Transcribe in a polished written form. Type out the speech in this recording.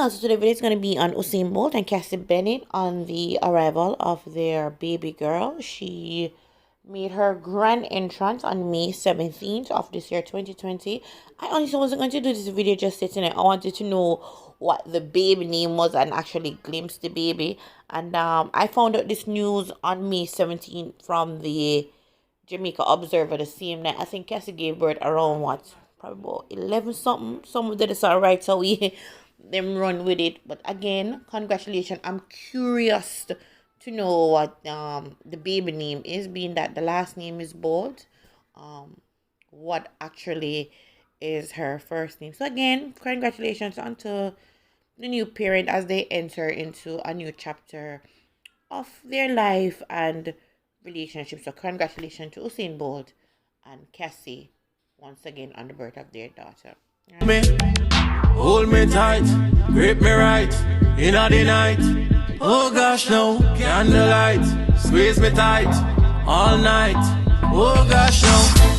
So today video is going to be on Usain Bolt and Cassie Bennett on the arrival of their baby girl. She made her grand entrance on May 17th of this year 2020. I honestly wasn't going to do this video just sitting there. I wanted to know what the baby name was and actually glimpse the baby. And I found out this news on May 17th from the Jamaica Observer the same night. I think Cassie gave birth around what? Probably about 11 something. Some of that is alright, so we them run with it. But again, congratulations. I'm curious to know what the baby name is, being that the last name is Bolt. What actually is her first name. So again, congratulations onto the new parent as they enter into a new chapter of their life and relationship. So congratulations to Usain Bolt and Cassie once again on the birth of their daughter. Me, hold me tight, grip me right, in the night. Oh gosh, no, candlelight, squeeze me tight, all night. Oh gosh, no.